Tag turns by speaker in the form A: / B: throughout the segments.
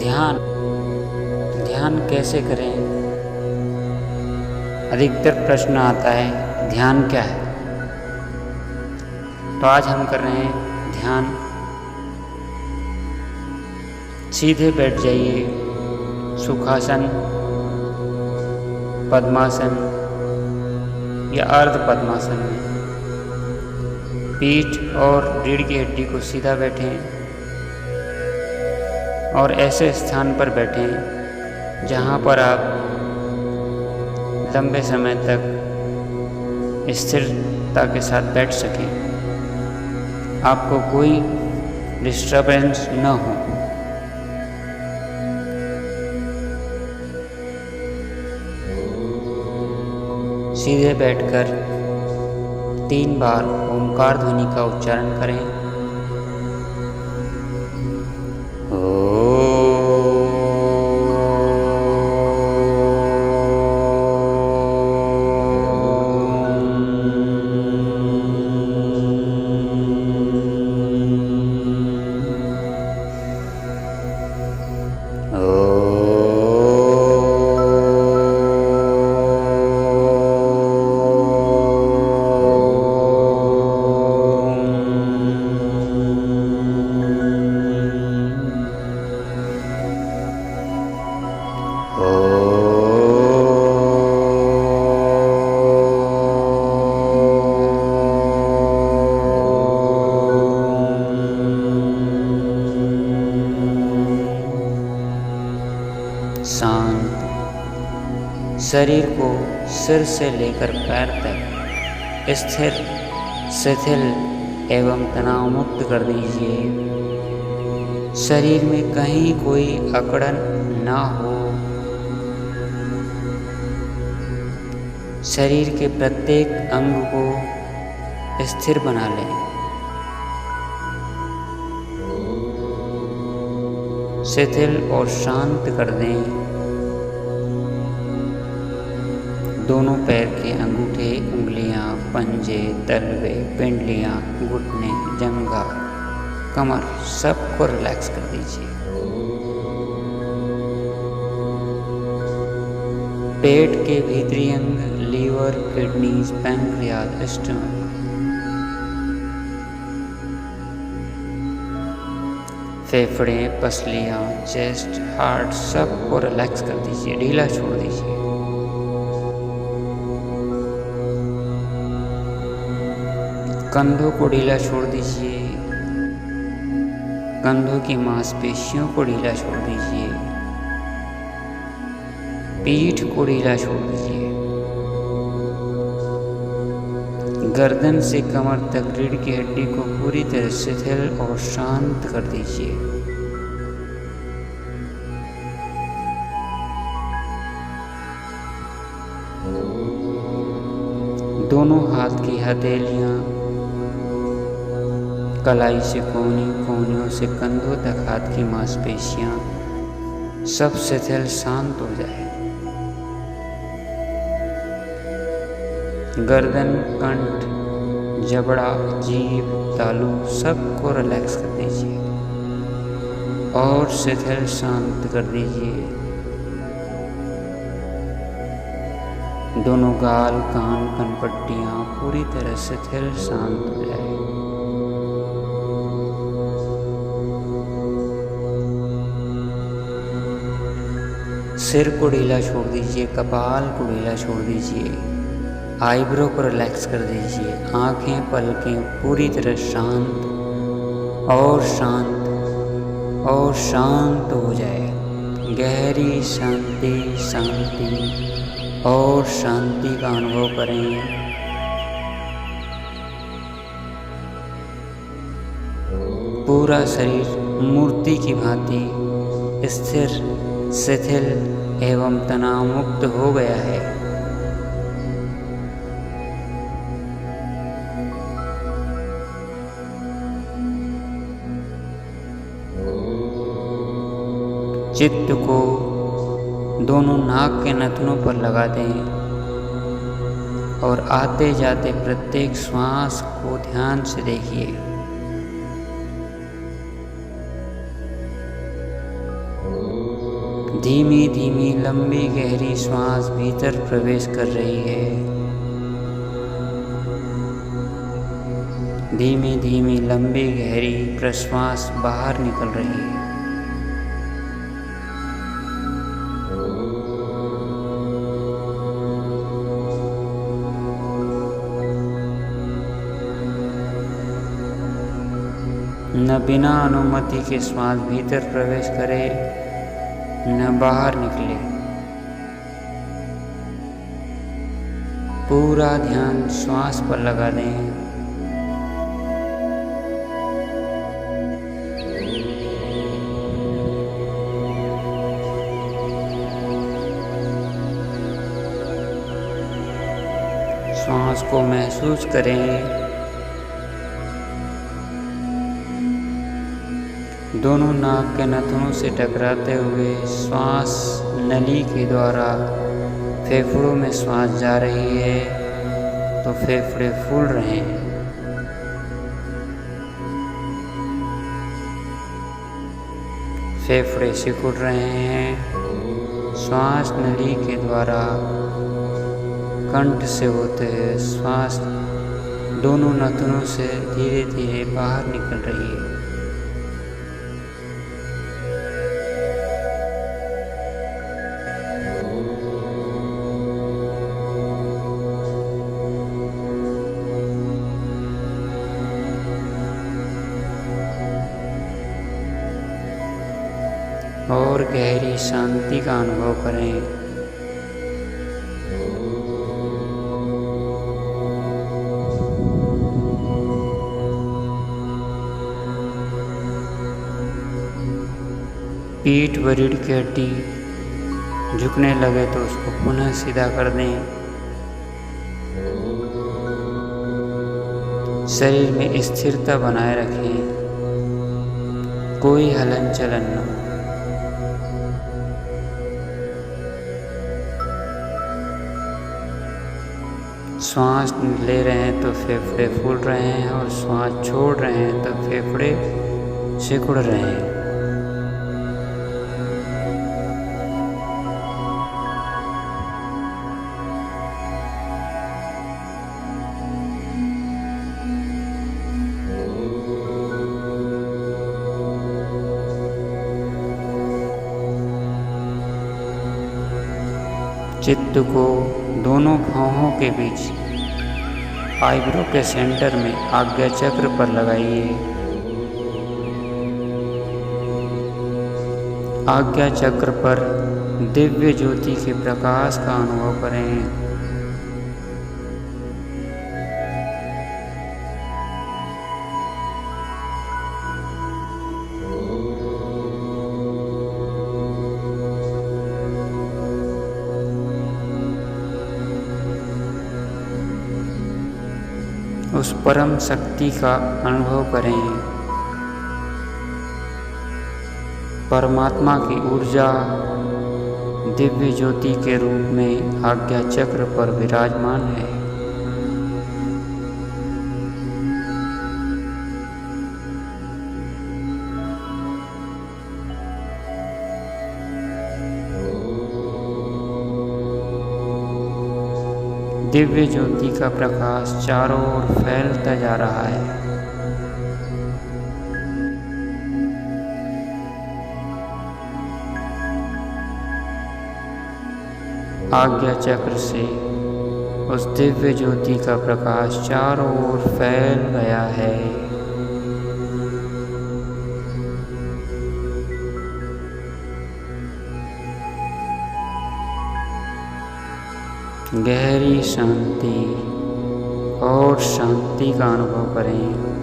A: ध्यान ध्यान कैसे करें? अधिकतर प्रश्न आता है, ध्यान क्या है? तो आज हम कर रहे हैं ध्यान। सीधे बैठ जाइए, सुखासन, पद्मासन या अर्ध पद्मासन में। पीठ और रीढ़ की हड्डी को सीधा बैठें और ऐसे स्थान पर बैठें जहाँ पर आप लंबे समय तक स्थिरता के साथ बैठ सकें, आपको कोई डिस्टर्बेंस न हो। सीधे बैठकर 3 बार ओंकार ध्वनि का उच्चारण करें। शांत शरीर को सिर से लेकर पैर तक स्थिर, शिथिल एवं तनाव मुक्त कर दीजिए। शरीर में कहीं कोई अकड़न ना हो। शरीर के प्रत्येक अंग को स्थिर बना लें। शिथिल और शांत कर दें। दोनों पैर के अंगूठे, उंगलियां, पंजे, तलवे, पिंडलियां, घुटने, जंघा, कमर सबको रिलैक्स कर दीजिए। पेट के भीतरी अंग, लीवर, किडनीज, पैंक्रियाज, स्टमक, फेफड़े, पसलियां, चेस्ट, हार्ट सबको रिलैक्स कर दीजिए, ढीला छोड़ दीजिए। कंधों को ढीला छोड़ दीजिए। कंधों की मांसपेशियों को ढीला छोड़ दीजिए। पीठ को ढीला छोड़ दीजिए। गर्दन से कमर तक रीढ़ की हड्डी को पूरी तरह शिथिल और शांत कर दीजिए। दोनों हाथ की हथेलियां कलाई से कोहनी, कोहनियों से कंधों तक हाथ की मांसपेशियां सब शिथिल शांत हो जाए। गर्दन, कंठ, जबड़ा, जीभ, तालू सबको रिलैक्स कर दीजिए और शिथिल शांत कर दीजिए। दोनों गाल, कान, कनपट्टियां पूरी तरह शिथिल शांत हो जाए। सिर को ढीला छोड़ दीजिए, कपाल को ढीला छोड़ दीजिए, आईब्रो को रिलैक्स कर दीजिए। आंखें, पलकें पूरी तरह शांत और शांत और शांत हो जाए। गहरी शांति, शांति और शांति का अनुभव करें। पूरा शरीर मूर्ति की भांति स्थिर, शिथिल एवं तनाव मुक्त हो गया है। चित्त को दोनों नाक के नथनों पर लगा दें और आते जाते प्रत्येक श्वास को ध्यान से देखिए। धीमी धीमी लंबी गहरी श्वास भीतर प्रवेश कर रही है। धीमी धीमी लंबी गहरी प्रश्वास बाहर निकल रही है। न बिना अनुमति के श्वास भीतर प्रवेश करे न बाहर निकले। पूरा ध्यान श्वास पर लगा दें। श्वास को महसूस करें। दोनों नाक के नथनों से टकराते हुए श्वास नली के द्वारा फेफड़ों में श्वास जा रही है तो फेफड़े फूल रहे हैं। फेफड़े सिकुड़ रहे हैं। श्वास नली के द्वारा कंठ से होते हुए श्वास दोनों नथनों से धीरे धीरे बाहर निकल रही है। और गहरी शांति का अनुभव करें। पीठ व रीढ़ की हड्डी झुकने लगे तो उसको पुनः सीधा कर दें। शरीर में स्थिरता बनाए रखें। कोई हलन चलन न हो। श्वास ले रहे हैं तो फेफड़े फूल रहे हैं और श्वास छोड़ रहे हैं तो फेफड़े सिकुड़ रहे हैं। चित्त को दोनों भौहों के बीच आईब्रो के सेंटर में आज्ञा चक्र पर लगाइए। आज्ञा चक्र पर दिव्य ज्योति के प्रकाश का अनुभव करें। उस परम शक्ति का अनुभव करें। परमात्मा की ऊर्जा दिव्य ज्योति के रूप में आज्ञा चक्र पर विराजमान है। दिव्य ज्योति का प्रकाश चारों ओर फैलता जा रहा है। आज्ञा चक्र से उस दिव्य ज्योति का प्रकाश चारों ओर फैल गया है। गहरी शांति और शांति का अनुभव करें।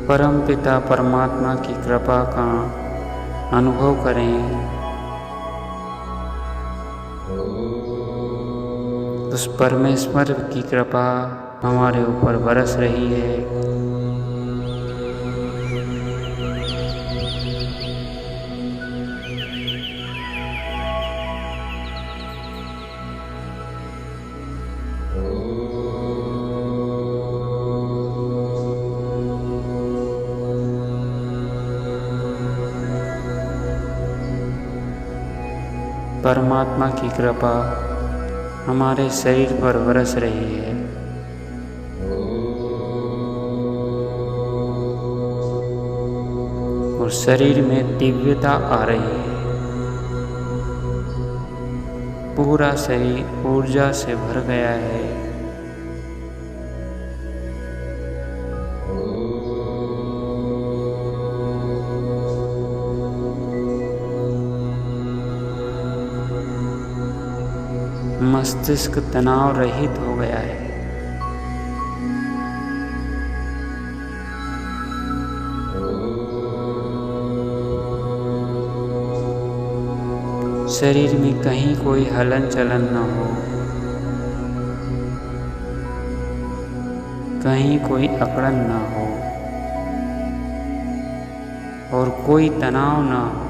A: परमपिता परमात्मा की कृपा का अनुभव करें। उस परमेश्वर की कृपा हमारे ऊपर बरस रही है। परमात्मा की कृपा हमारे शरीर पर बरस रही है। और शरीर में दिव्यता आ रही है। पूरा शरीर ऊर्जा से भर गया है। मस्तिष्क तनाव रहित हो गया है। शरीर में कहीं कोई हलन चलन न हो, कहीं कोई अकड़न न हो और कोई तनाव न हो।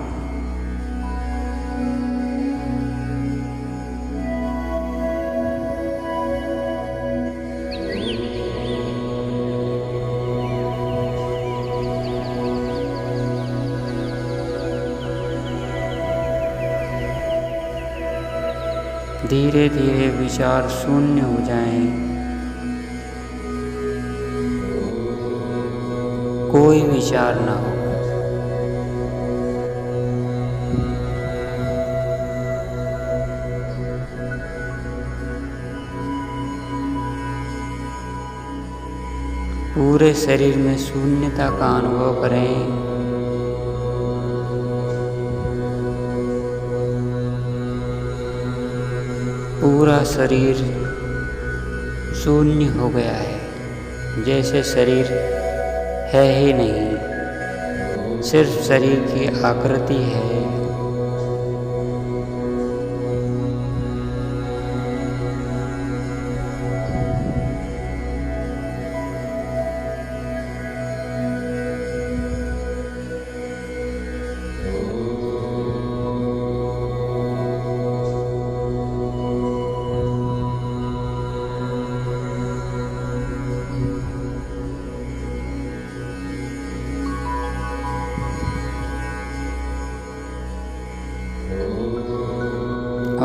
A: धीरे धीरे विचार शून्य हो जाएं। कोई विचार ना हो। पूरे शरीर में शून्यता का अनुभव करें। पूरा शरीर शून्य हो गया है, जैसे शरीर है ही नहीं, सिर्फ शरीर की आकृति है।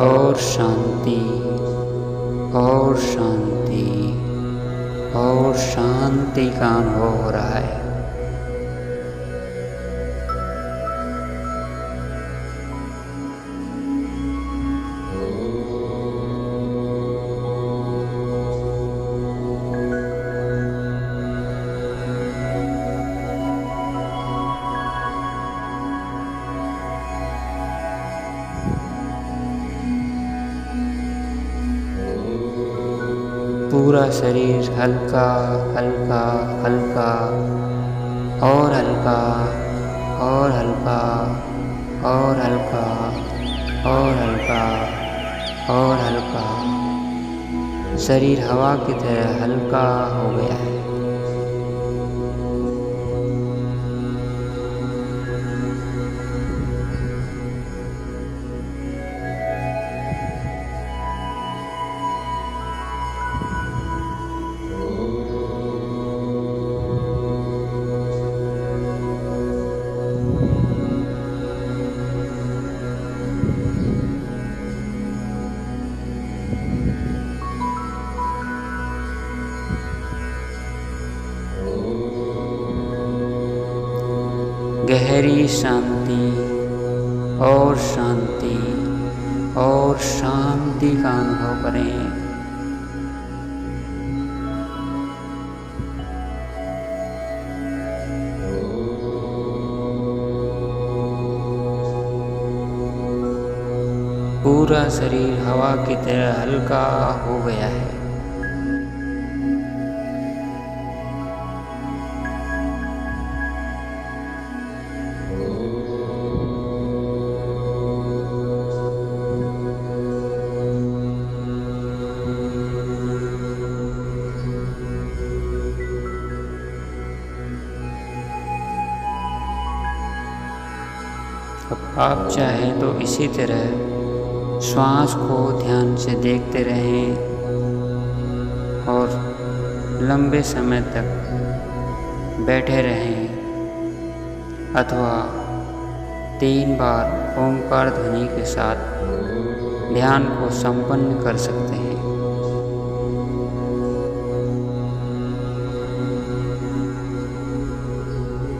A: और शांति और शांति और शांति का अनुभव हो रहा है। पूरा शरीर हल्का हल्का हल्का और हल्का और हल्का और हल्का और हल्का और हल्का। शरीर हवा की तरह हल्का हो गया है। गहरी शांति और शांति और शांति का अनुभव करें। पूरा शरीर हवा की तरह हल्का हो गया है। आप चाहें तो इसी तरह श्वास को ध्यान से देखते रहें और लंबे समय तक बैठे रहें, अथवा 3 बार ओंकार ध्वनि के साथ ध्यान को संपन्न कर सकते हैं।